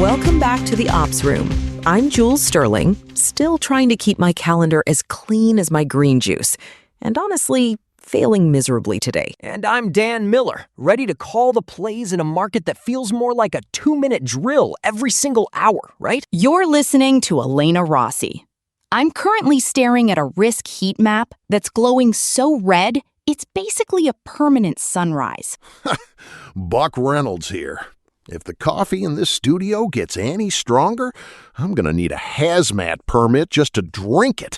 Welcome back to the Ops Room. I'm Jules Sterling, still trying to keep my calendar as clean as my green juice, and honestly, failing miserably today. And I'm Dan Miller, ready to call the plays in a market that feels more like a 2-minute drill every single hour, right? You're listening to Elena Rossi. I'm currently staring at a risk heat map that's glowing so red, it's basically a permanent sunrise. Buck Reynolds here. If the coffee in this studio gets any stronger, I'm going to need a hazmat permit just to drink it.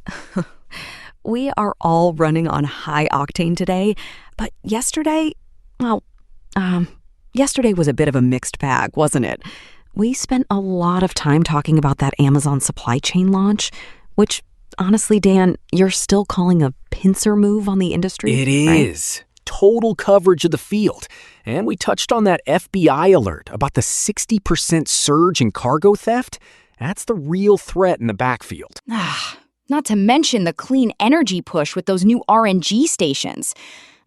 We are all running on high octane today, but yesterday was a bit of a mixed bag, wasn't it? We spent a lot of time talking about that Amazon supply chain launch, which, honestly, Dan, you're still calling a pincer move on the industry. It is. Right? Total coverage of the field. And we touched on that FBI alert about the 60% surge in cargo theft. That's the real threat in the backfield. Not to mention the clean energy push with those new RNG stations.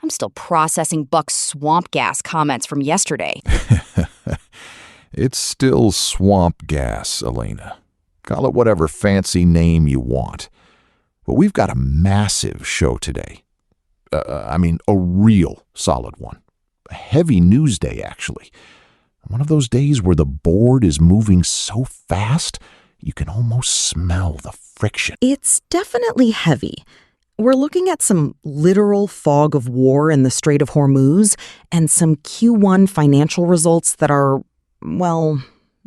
I'm still processing Buck's swamp gas comments from yesterday. It's still swamp gas, Elena. Call it whatever fancy name you want. But we've got a massive show today. A real solid one. A heavy news day, actually. One of those days where the board is moving so fast, you can almost smell the friction. It's definitely heavy. We're looking at some literal fog of war in the Strait of Hormuz and some Q1 financial results that are,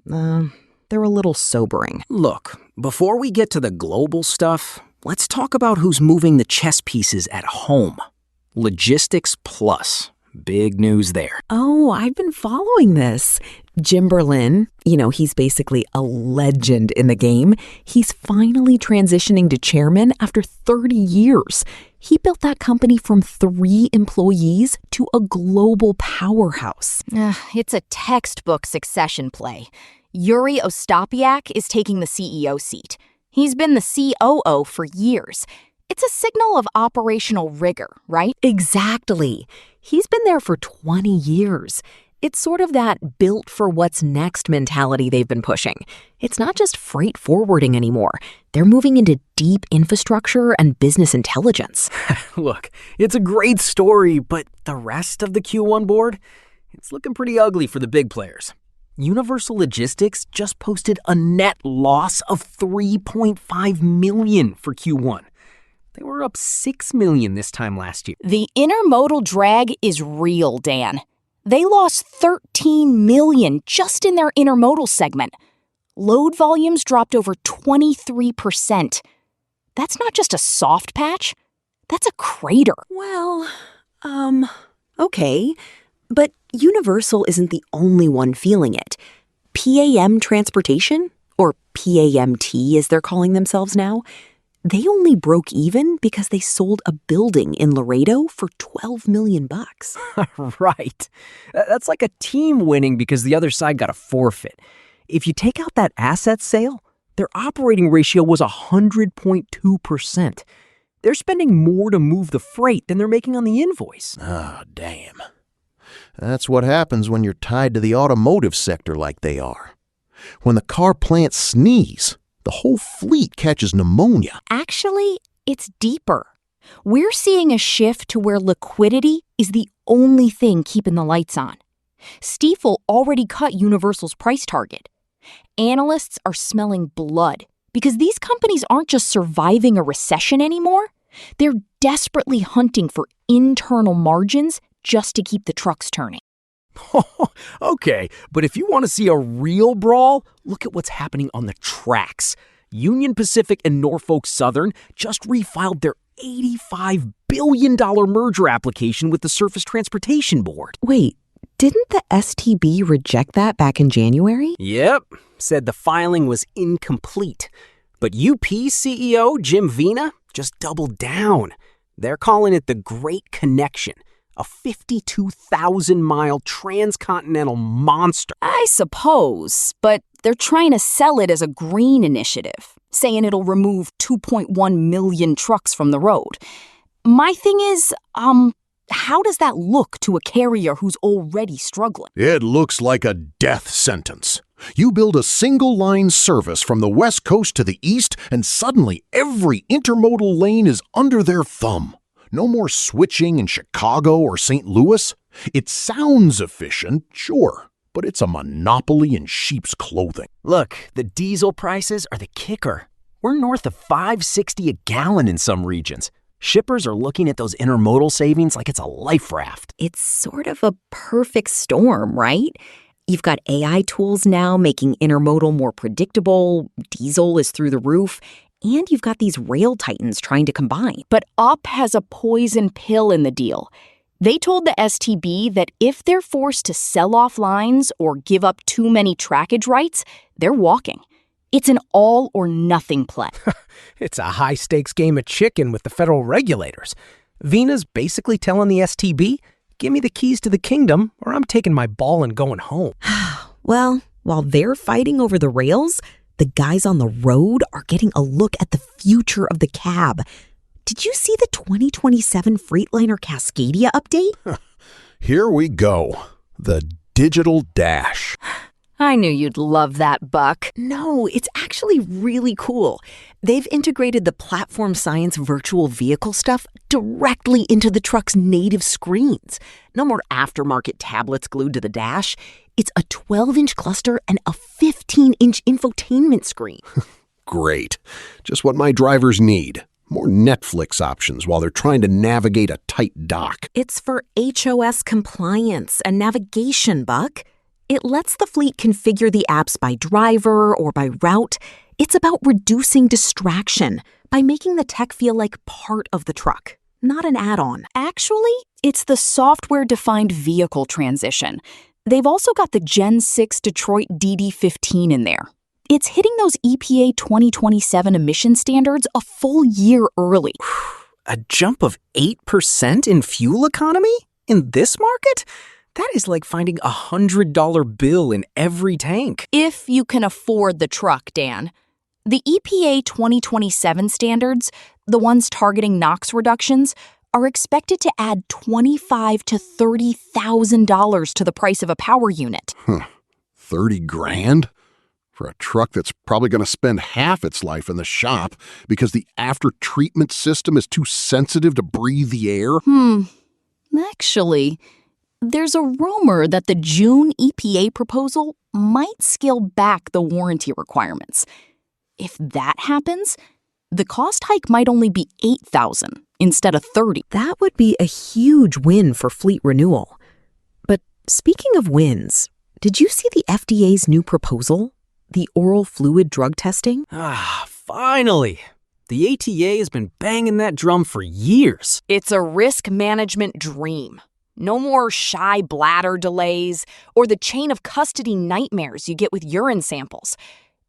they're a little sobering. Look, before we get to the global stuff, let's talk about who's moving the chess pieces at home. Logistics Plus. Big news there. Oh, I've been following this. Jim Berlin, he's basically a legend in the game. He's finally transitioning to chairman after 30 years. He built that company from 3 employees to a global powerhouse. It's a textbook succession play. Yuri Ostapiak is taking the CEO seat. He's been the COO for years. It's a signal of operational rigor, right? Exactly. He's been there for 20 years. It's sort of that built for what's next mentality they've been pushing. It's not just freight forwarding anymore. They're moving into deep infrastructure and business intelligence. Look, it's a great story, but the rest of the Q1 board, it's looking pretty ugly for the big players. Universal Logistics just posted a net loss of $3.5 million for Q1. They were up $6 million this time last year. The intermodal drag is real, Dan. They lost $13 million just in their intermodal segment. Load volumes dropped over 23%. That's not just a soft patch. That's a crater. Well, okay. But Universal isn't the only one feeling it. PAM Transportation, or PAMT as they're calling themselves now, they only broke even because they sold a building in Laredo for $12 million. Right. That's like a team winning because the other side got a forfeit. If you take out that asset sale, their operating ratio was 100.2%. They're spending more to move the freight than they're making on the invoice. Damn. That's what happens when you're tied to the automotive sector like they are. When the car plants sneeze, the whole fleet catches pneumonia. Actually, it's deeper. We're seeing a shift to where liquidity is the only thing keeping the lights on. Stiefel already cut Universal's price target. Analysts are smelling blood because these companies aren't just surviving a recession anymore. They're desperately hunting for internal margins just to keep the trucks turning. Okay, but if you want to see a real brawl, look at what's happening on the tracks. Union Pacific and Norfolk Southern just refiled their $85 billion merger application with the Surface Transportation Board. Wait, didn't the STB reject that back in January? Yep, said the filing was incomplete. But UP CEO Jim Vena just doubled down. They're calling it the Great Connection, a 52,000-mile transcontinental monster. I suppose, but they're trying to sell it as a green initiative, saying it'll remove 2.1 million trucks from the road. My thing is, how does that look to a carrier who's already struggling? It looks like a death sentence. You build a single-line service from the West Coast to the East, and suddenly every intermodal lane is under their thumb. No more switching in Chicago or St. Louis. It sounds efficient, sure, but it's a monopoly in sheep's clothing. Look, the diesel prices are the kicker. We're north of $5.60 a gallon in some regions. Shippers are looking at those intermodal savings like it's a life raft. It's sort of a perfect storm, right? You've got AI tools now making intermodal more predictable, diesel is through the roof, and you've got these rail titans trying to combine. But UP has a poison pill in the deal. They told the STB that if they're forced to sell off lines or give up too many trackage rights, they're walking. It's an all-or-nothing play. It's a high-stakes game of chicken with the federal regulators. Vina's basically telling the STB, give me the keys to the kingdom or I'm taking my ball and going home. Well, while they're fighting over the rails, the guys on the road are getting a look at the future of the cab. Did you see the 2027 Freightliner Cascadia update? Here we go. The digital dash. I knew you'd love that, Buck. No, it's actually really cool. They've integrated the platform science virtual vehicle stuff directly into the truck's native screens. No more aftermarket tablets glued to the dash. It's a 12-inch cluster and a 15-inch infotainment screen. Great. Just what my drivers need. More Netflix options while they're trying to navigate a tight dock. It's for HOS compliance and navigation, Buck. It lets the fleet configure the apps by driver or by route. It's about reducing distraction by making the tech feel like part of the truck, not an add-on. Actually, it's the software-defined vehicle transition. They've also got the Gen 6 Detroit DD15 in there. It's hitting those EPA 2027 emission standards a full year early. A jump of 8% in fuel economy? In this market? That is like finding a $100 bill in every tank. If you can afford the truck, Dan. The EPA 2027 standards, the ones targeting NOx reductions, are expected to add $25,000 to $30,000 to the price of a power unit. $30,000? For a truck that's probably going to spend half its life in the shop because the after-treatment system is too sensitive to breathe the air? Actually, there's a rumor that the June EPA proposal might scale back the warranty requirements. If that happens, the cost hike might only be $8,000 instead of $30,000. That would be a huge win for fleet renewal. But speaking of wins, did you see the FDA's new proposal? The oral fluid drug testing? Finally! The ATA has been banging that drum for years. It's a risk management dream. No more shy bladder delays or the chain of custody nightmares you get with urine samples.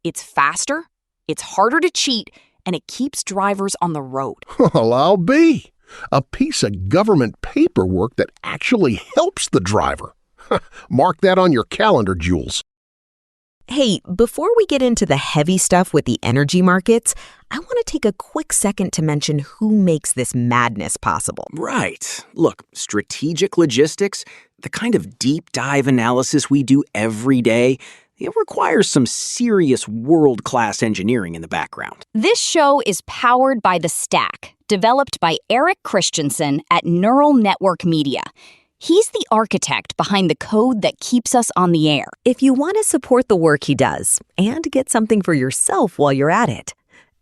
It's faster, it's harder to cheat, and it keeps drivers on the road. Well, I'll be. A piece of government paperwork that actually helps the driver. Mark that on your calendar, Jules. Hey, before we get into the heavy stuff with the energy markets, I want to take a quick second to mention who makes this madness possible. Right. Look, strategic logistics, the kind of deep dive analysis we do every day, it requires some serious world-class engineering in the background. This show is powered by The Stack, developed by Eric Christensen at Neural Network Media. He's the architect behind the code that keeps us on the air. If you want to support the work he does and get something for yourself while you're at it,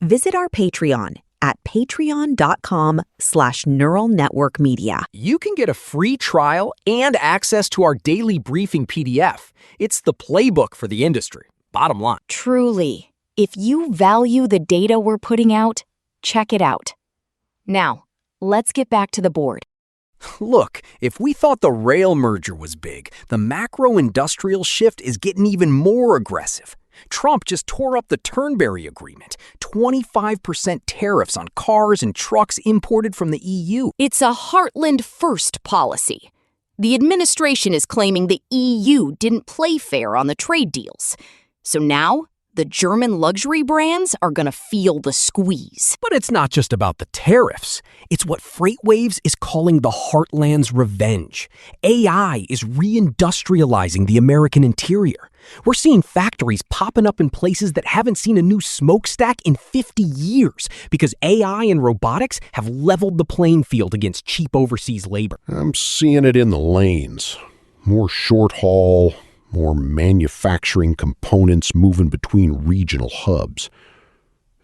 visit our Patreon at patreon.com/Neural Network Media. You can get a free trial and access to our daily briefing PDF. It's the playbook for the industry. Bottom line. Truly, if you value the data we're putting out, check it out. Now, let's get back to the board. Look, if we thought the rail merger was big, the macro-industrial shift is getting even more aggressive. Trump just tore up the Turnberry Agreement, 25% tariffs on cars and trucks imported from the EU. It's a Heartland first policy. The administration is claiming the EU didn't play fair on the trade deals. So now, the German luxury brands are going to feel the squeeze. But it's not just about the tariffs. It's what FreightWaves is calling the Heartland's revenge. AI is reindustrializing the American interior. We're seeing factories popping up in places that haven't seen a new smokestack in 50 years because AI and robotics have leveled the playing field against cheap overseas labor. I'm seeing it in the lanes. More short haul, more manufacturing components moving between regional hubs.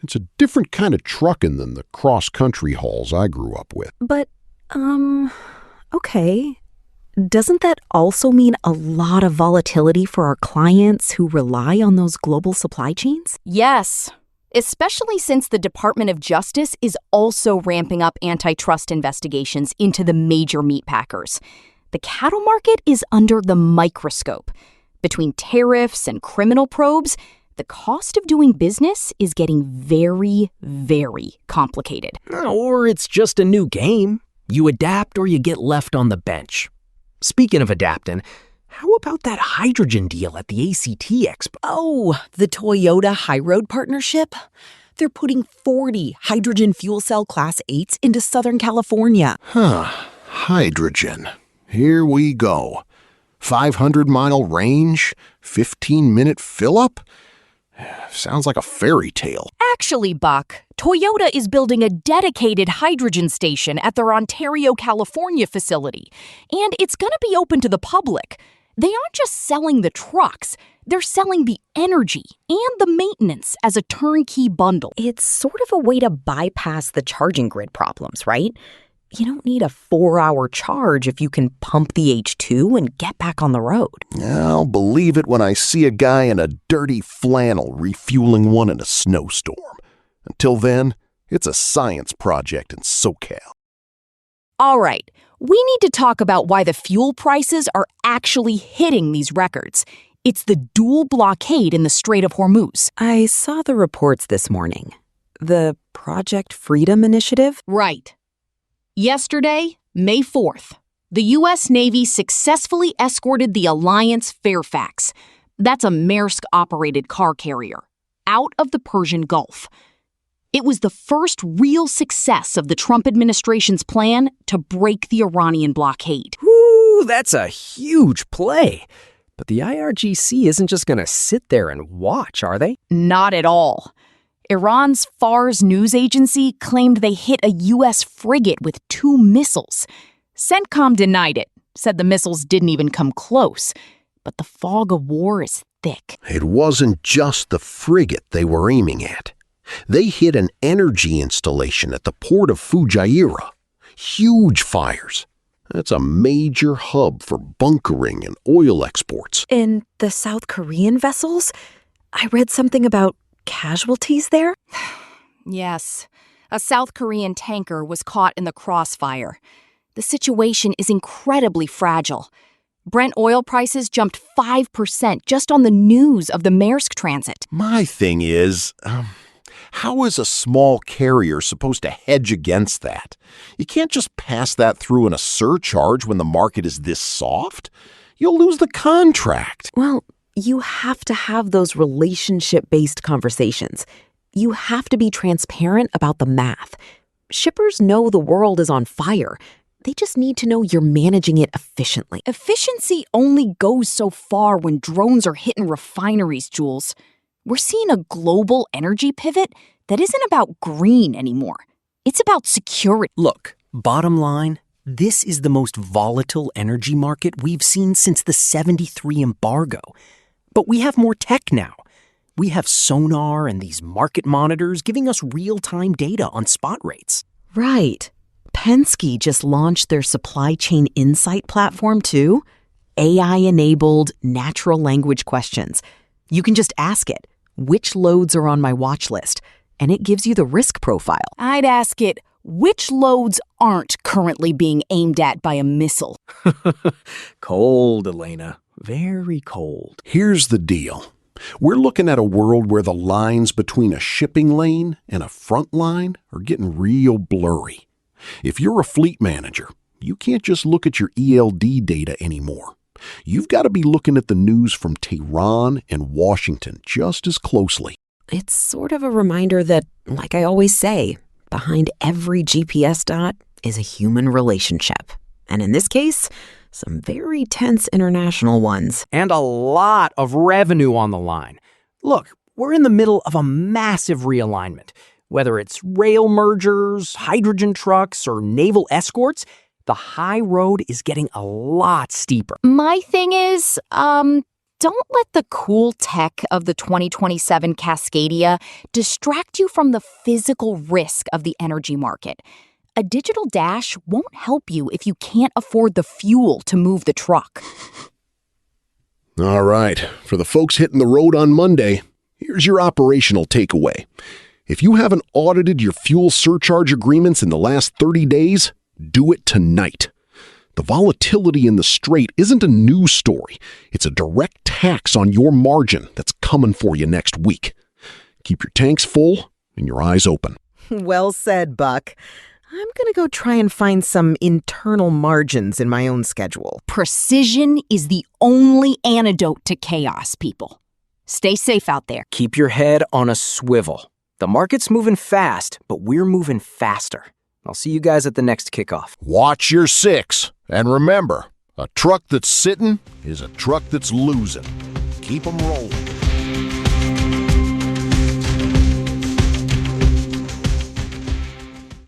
It's a different kind of trucking than the cross-country hauls I grew up with. But, okay. Doesn't that also mean a lot of volatility for our clients who rely on those global supply chains? Yes, especially since the Department of Justice is also ramping up antitrust investigations into the major meat packers. The cattle market is under the microscope. Between tariffs and criminal probes, the cost of doing business is getting very, very complicated. Or it's just a new game. You adapt or you get left on the bench. Speaking of adapting, how about that hydrogen deal at the ACT Expo? Oh, the Toyota High Road partnership? They're putting 40 hydrogen fuel cell Class 8s into Southern California. Hydrogen. Here we go. 500-mile range, 15-minute fill-up? Sounds like a fairy tale. Actually, Buck, Toyota is building a dedicated hydrogen station at their Ontario, California facility, and it's going to be open to the public. They aren't just selling the trucks, they're selling the energy and the maintenance as a turnkey bundle. It's sort of a way to bypass the charging grid problems, right? You don't need a 4-hour charge if you can pump the H2 and get back on the road. I'll believe it when I see a guy in a dirty flannel refueling one in a snowstorm. Until then, it's a science project in SoCal. All right, we need to talk about why the fuel prices are actually hitting these records. It's the dual blockade in the Strait of Hormuz. I saw the reports this morning. The Project Freedom Initiative? Right. Yesterday, May 4th, the U.S. Navy successfully escorted the Alliance Fairfax, that's a Maersk-operated car carrier, out of the Persian Gulf. It was the first real success of the Trump administration's plan to break the Iranian blockade. Ooh, that's a huge play. But the IRGC isn't just going to sit there and watch, are they? Not at all. Iran's Fars news agency claimed they hit a U.S. frigate with 2 missiles. CENTCOM denied it, said the missiles didn't even come close. But the fog of war is thick. It wasn't just the frigate they were aiming at. They hit an energy installation at the port of Fujairah. Huge fires. That's a major hub for bunkering and oil exports. And the South Korean vessels? I read something about casualties there? Yes, a South Korean tanker was caught in the crossfire. The situation is incredibly fragile. Brent oil prices jumped 5% just on the news of the Maersk transit. My thing is, how is a small carrier supposed to hedge against that? You can't just pass that through in a surcharge when the market is this soft. You'll lose the contract. Well, you have to have those relationship-based conversations. You have to be transparent about the math. Shippers know the world is on fire. They just need to know you're managing it efficiently. Efficiency only goes so far when drones are hitting refineries, Jules. We're seeing a global energy pivot that isn't about green anymore. It's about security. Look, bottom line, this is the most volatile energy market we've seen since the '73 embargo. But we have more tech now. We have sonar and these market monitors giving us real-time data on spot rates. Right. Penske just launched their supply chain insight platform too. AI-enabled natural language questions. You can just ask it, which loads are on my watch list? And it gives you the risk profile. I'd ask it, which loads aren't currently being aimed at by a missile? Cold, Elena. Very cold. Here's the deal. We're looking at a world where the lines between a shipping lane and a front line are getting real blurry. If you're a fleet manager, you can't just look at your ELD data anymore. You've got to be looking at the news from Tehran and Washington just as closely. It's sort of a reminder that, like I always say, behind every GPS dot is a human relationship. And in this case, some very tense international ones. And a lot of revenue on the line. Look, we're in the middle of a massive realignment. Whether it's rail mergers, hydrogen trucks, or naval escorts, the high road is getting a lot steeper. My thing is, don't let the cool tech of the 2027 Cascadia distract you from the physical risk of the energy market. A digital dash won't help you if you can't afford the fuel to move the truck. All right, for the folks hitting the road on Monday, here's your operational takeaway. If you haven't audited your fuel surcharge agreements in the last 30 days, do it tonight. The volatility in the Strait isn't a news story. It's a direct tax on your margin that's coming for you next week. Keep your tanks full and your eyes open. Well said, Buck. I'm going to go try and find some internal margins in my own schedule. Precision is the only antidote to chaos, people. Stay safe out there. Keep your head on a swivel. The market's moving fast, but we're moving faster. I'll see you guys at the next kickoff. Watch your six. And remember, a truck that's sitting is a truck that's losing. Keep 'em rolling.